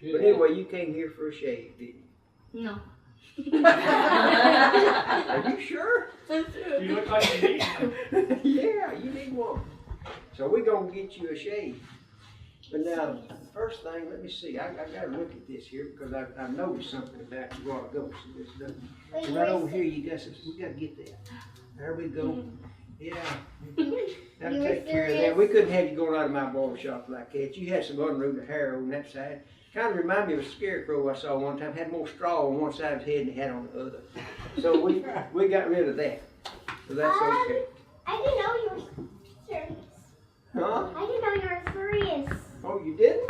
But anyway, you came here for a shave, didn't you? No. Are you sure? You look like you need one. Yeah, you need one. So we're gonna get you a shave. But now, first thing, let me see. I gotta look at this here because I noticed something about you a while ago. So this doesn't. Right over here, you got some. We gotta get that. There we go. Yeah. That'll take care of that. We couldn't have you going out of my barber shop like that. You had some unrooted hair on that side. Kind of reminded me of a scarecrow I saw one time. Had more straw on one side of his head than he had on the other. So we got rid of that. So that's okay. I didn't know you were serious. Huh? I didn't know you were serious. Oh, you didn't?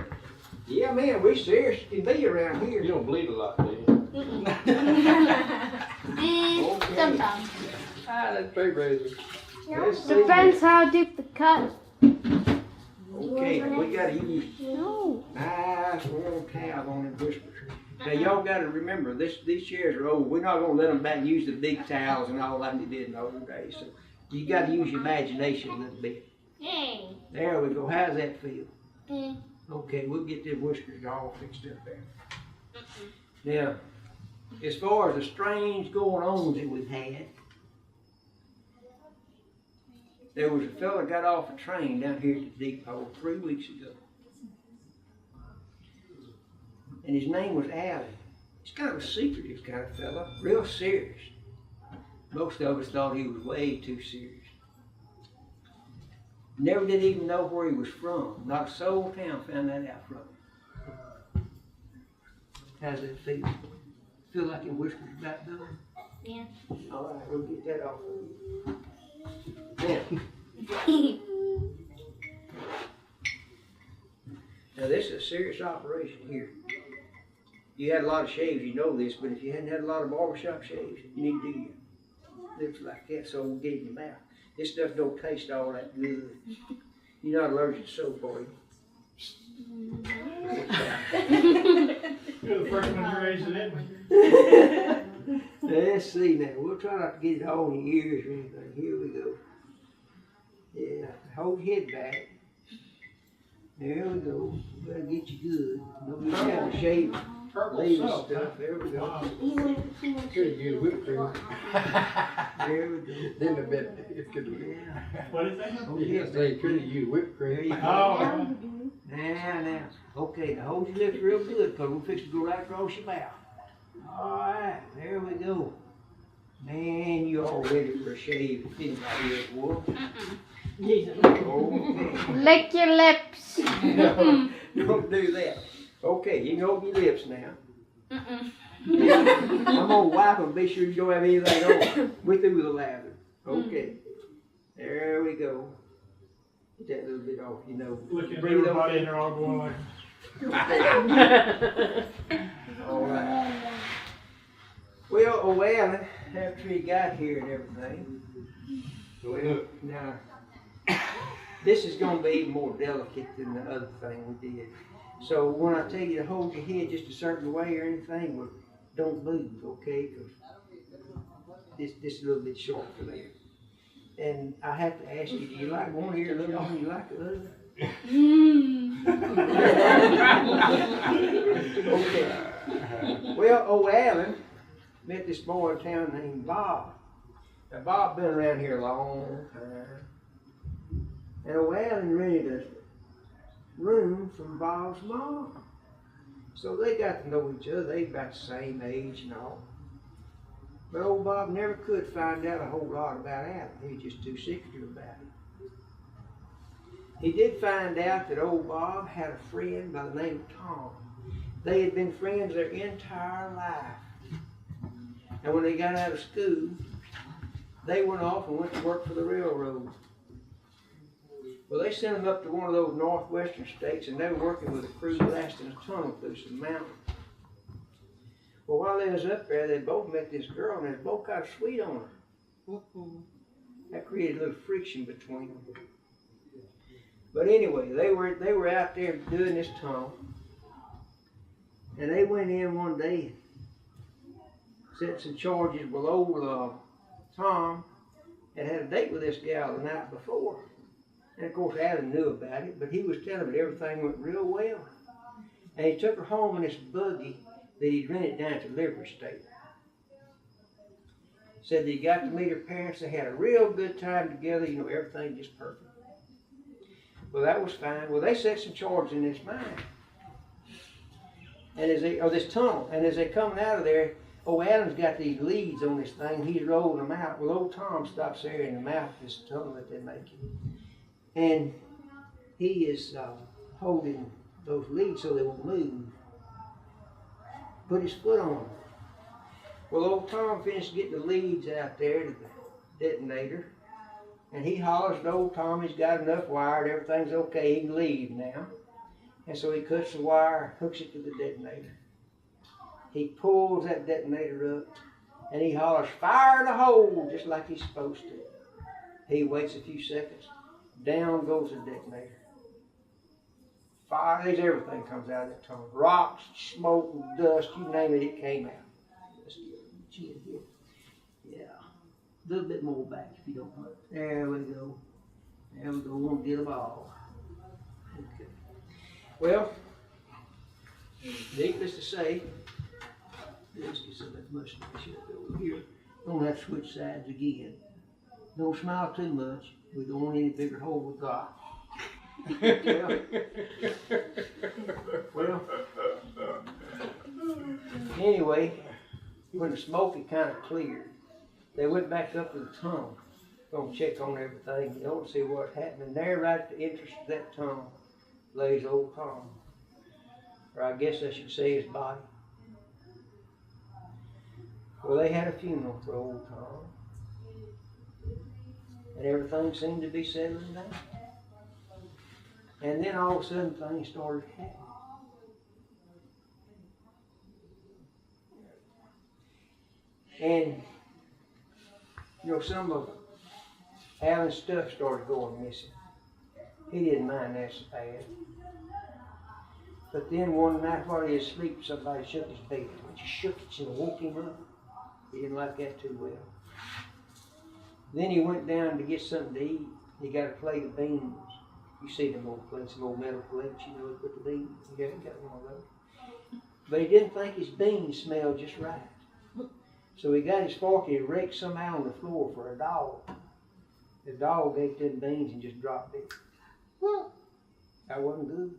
Yeah, man, we serious can be around here. You don't bleed a lot, do you? Okay. Sometimes. Ah, that's big razor. Let's see. Depends how deep the cut. Okay, we gotta use No. nice warm towel on the whispers. Now y'all gotta remember, these chairs are old. We're not gonna let them back use the big towels and all that they did in the old days. So you gotta use your imagination a little bit. Hey. There we go. How's that feel? Mm. Okay, we'll get the whiskers all fixed up there. Now, as far as the strange going-ons that we've had, there was a fella got off a train down here at the depot 3 weeks ago. And his name was Allen. He's kind of a secretive kind of fella, real serious. Most of us thought he was way too serious. Never did even know where he was from. Not a soul in town found that out from him. How's it feel? Feel like your whiskers about done? Yeah. All right, we'll get that off of you. Now this is a serious operation here. You had a lot of shaves, you know this, but if you hadn't had a lot of barbershop shaves, you need to do your lips like that, so we'll get them out. This stuff don't taste all that good. You're not allergic to soap, are you? You're the first one to raise it in. Let's see now. We'll try not to get it all in your ears or anything. Here we go. Yeah, hold your head back. There we go. We gotta get you good. Nobody's got to shave. Leave the stuff. There we go. Could use whipped cream. There we go. Then the bit, it's good. Yeah. What is that? Hold You your can head say back. could use whipped There you cream. go. Oh. Now. Okay, now hold your lips real good, because we're fixing to go right across your mouth. All right, there we go. Man, you all ready for a shave if anybody is, boy. Okay. Lick your lips. No, don't do that. Okay, you can open your lips now. Mm-mm. I'm gonna wipe them, be sure you don't have anything on. We're through with the lather. Okay. There we go. Get that little bit off, you know. Looking at Breathe everybody and okay. they're all going like, All right. Well, Alan, after he got here and everything, well, now, this is gonna be even more delicate than the other thing we did. So when I tell you to hold your head just a certain way or anything, well, don't move, okay? 'Cause this is a little bit short for that. And I have to ask you, do you like one ear a little more than you like the other? Okay. Well, Alan met this boy in town named Bob. Now, Bob been around here a long time. And Alan rented a room from Bob's mom. So they got to know each other. They about the same age and all. But old Bob never could find out a whole lot about Alan. He was just too secretive about it. He did find out that old Bob had a friend by the name of Tom. They had been friends their entire life. And when they got out of school, they went off and went to work for the railroad. Well, they sent them up to one of those northwestern states, and they were working with a crew blasting a tunnel through some mountains. Well, while they was up there, they both met this girl, and they both got sweet on her. That created a little friction between them. But anyway, they were out there doing this tunnel, and they went in one day, set some charges below Tom had a date with this gal the night before. And of course, Alan knew about it, but he was telling me everything went real well. And he took her home in this buggy that he'd rented down at the livery stable. Said that he got to meet her parents. They had a real good time together. You know, everything just perfect. Well, that was fine. Well, they set some charges in this mine. And this tunnel. And as they're coming out of there, old Adam's got these leads on this thing. He's rolling them out. Well, old Tom stops there in the mouth of this tunnel that they're making. And he is holding those leads so they won't move. Put his foot on them. Well, old Tom finished getting the leads out there to the detonator. And he hollers to old Tom, he's got enough wire, everything's okay, he can leave now. And so he cuts the wire, hooks it to the detonator. He pulls that detonator up, and he hollers, fire in the hole, just like he's supposed to. He waits a few seconds, down goes the detonator. Fire, everything comes out of that tunnel. Rocks, smoke, dust, you name it, it came out. Let's get a chin here. Yeah. A little bit more back if you don't mind. There we go. There we go. We won't get them all. Okay. Well, needless to say, let's get some of that mustache over here. Don't have to switch sides again. Don't smile too much. We don't want any bigger hole we got. Well, anyway, when the smoke had kind of cleared, they went back up to the tunnel, gonna check on everything, you know, to see what's happening. There, right at the entrance to that tunnel, lays old Tom. Or I guess I should say his body. Well, they had a funeral for old Tom. And everything seemed to be settling down. And then all of a sudden things started happening. And you know, some of Alan's stuff started going missing. He didn't mind that so bad. But then one night while he was asleep, somebody shook his bed. When you shook it, and woke him up. He didn't like that too well. Then he went down to get something to eat. He got a plate of beans. You see them old plates, some old metal plates, you know, they put the beans. He got one of those. But he didn't think his beans smelled just right. So he got his fork and he raked some out on the floor for a dog. The dog ate them beans and just dropped it. That wasn't good.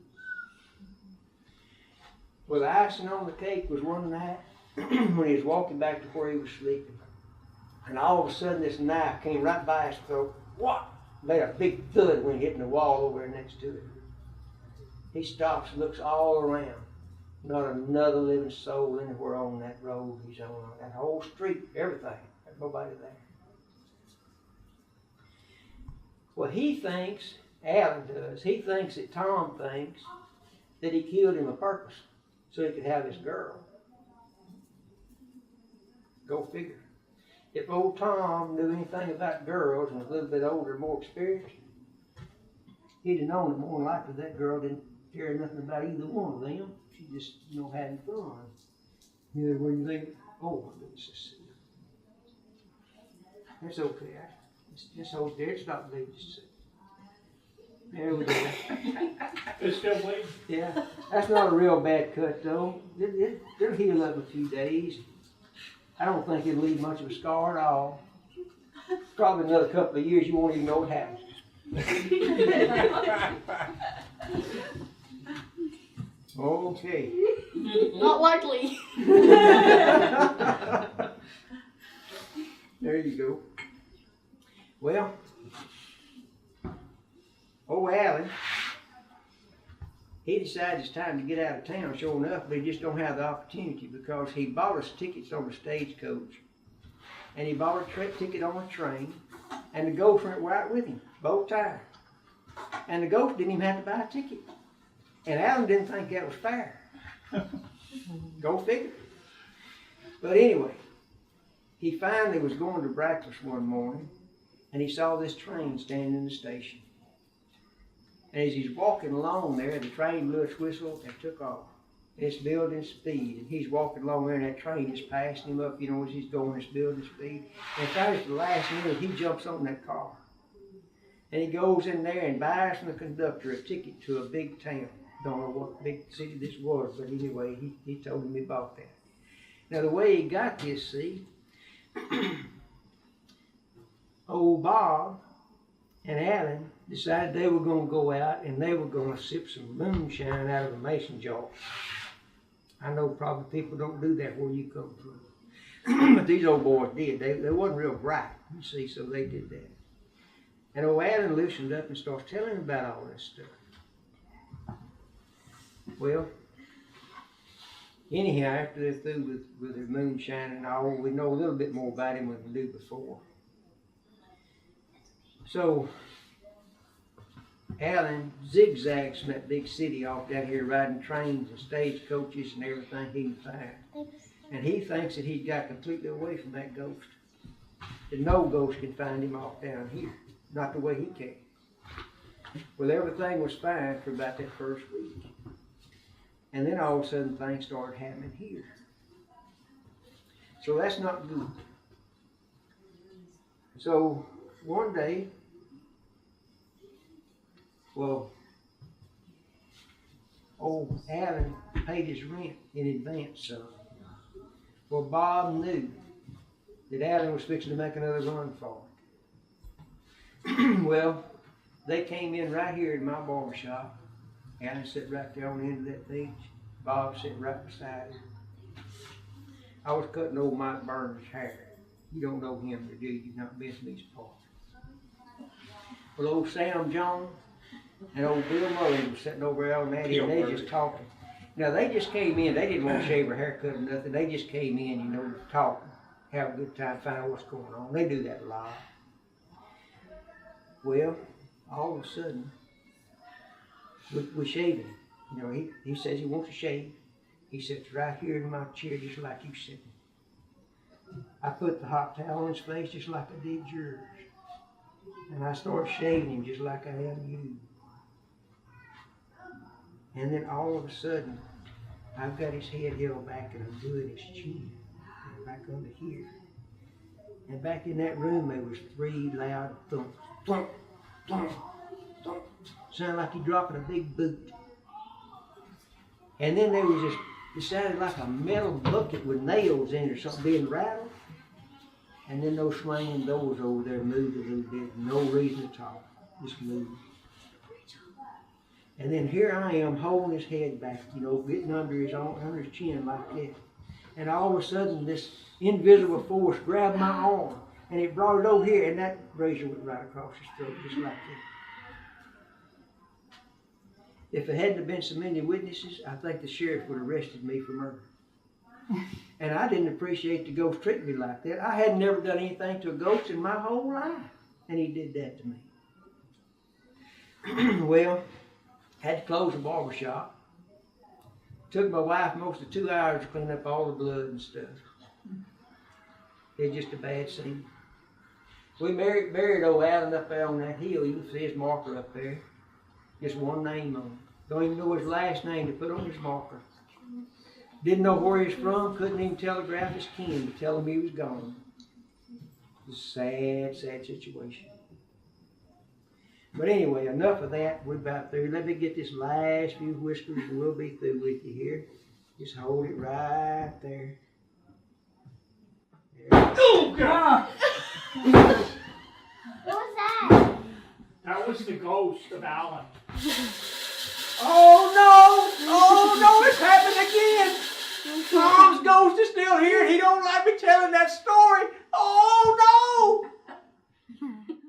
Well, the icing on the cake was one night when he was walking back to where he was sleeping. And all of a sudden this knife came right by his throat. What? Made a big thud when it hit in the wall over there next to it. He stops and looks all around. Not another living soul anywhere on that road he's on that whole street, everything. There's nobody there. Well, he thinks, Alan does, he thinks that Tom thinks that he killed him on purpose so he could have his girl. Go figure. If old Tom knew anything about girls and was a little bit older, more experienced, he'd have known that more than likely that girl didn't care nothing about either one of them. She just, you know, having fun. You know, when you think, oh my goodness, that's okay. Just hold there, stop bleeding just a second. There we go. It's still bleeding? Yeah, that's not a real bad cut though. It'll heal up in a few days. I don't think it'll leave much of a scar at all. Probably another couple of years you won't even know what happened. Okay. Not likely. There you go. Well, old Alan, he decided it's time to get out of town, sure enough, but he just don't have the opportunity because he bought us tickets on the stagecoach and he bought a ticket on a train and the ghost went right with him, both times. And the ghost didn't even have to buy a ticket. And Alan didn't think that was fair. Go figure. But anyway, he finally was going to breakfast one morning and he saw this train standing in the station. And as he's walking along there, the train blew its whistle and took off. It's building speed, and he's walking along there, and that train is passing him up, you know, as he's going, it's building speed. And finally, at the last minute, he jumps on that car. And he goes in there and buys from the conductor a ticket to a big town. Don't know what big city this was, but anyway, he told me about that. Now the way he got this, see, old Bob and Alan decided they were gonna go out and they were gonna sip some moonshine out of a mason jar. I know probably people don't do that where you come from. But these old boys did. They wasn't real bright, you see, so they did that. And old Alan loosened up and starts telling him about all this stuff. Well, anyhow, after they're through with their moonshine and all, we know a little bit more about him than we did before. So, Alan zigzags from that big city off down here riding trains and stagecoaches and everything he can find. And he thinks that he got completely away from that ghost. That no ghost can find him off down here. Not the way he can. Well, everything was fine for about that first week. And then all of a sudden things started happening here. So that's not good. So one day, well, old Alan paid his rent in advance, so. Well, Bob knew that Alan was fixing to make another run for it. Well, they came in right here in my barber shop. Alan sat right there on the end of that bench. Bob sat right beside him. I was cutting old Mike Burns' hair. You don't know him, or do you? You've not been to these parts. Well, old Sam Jones and old Bill Mullins was sitting over there on that end, and they just talking. Now, they just came in. They didn't want to shave their haircut or nothing. They just came in, you know, talking, have a good time, find out what's going on. They do that a lot. Well, all of a sudden, we're shaving. You know, he says he wants to shave. He sits right here in my chair just like you sitting. I put the hot towel on his face just like I did yours. And I start shaving him just like I am you. And then all of a sudden, I've got his head held back and I'm doing his chin. And back under here. And back in that room there was 3 loud thumps. Thump, thump, thump. Sounded like he dropping a big boot. And then there was this, it sounded like a metal bucket with nails in it or something being rattled. And then those swinging doors over there moved a little bit, no reason at all, just moved. And then here I am holding his head back, you know, getting under his chin like that. And all of a sudden this invisible force grabbed my arm and it brought it over here and that razor went right across his throat just like that. If it hadn't been so many witnesses, I think the sheriff would have arrested me for murder. And I didn't appreciate the ghost treating me like that. I had never done anything to a ghost in my whole life. And he did that to me. Well, had to close the barber shop. Took my wife most of 2 hours to clean up all the blood and stuff. It's just a bad scene. We buried old Alan up there on that hill. You can see his marker up there. Just one name on it. Don't even know his last name to put on his marker. Didn't know where he's from. Couldn't even telegraph his kin to tell him he was gone. It's a sad, sad situation. But anyway, enough of that. We're about through. Let me get this last few whispers and we'll be through with you here. Just hold it right there. Oh, God! What was that? That was the ghost of Alan. Oh no! Oh no! It's happened again! Tom's ghost is still here and he don't like me telling that story. Oh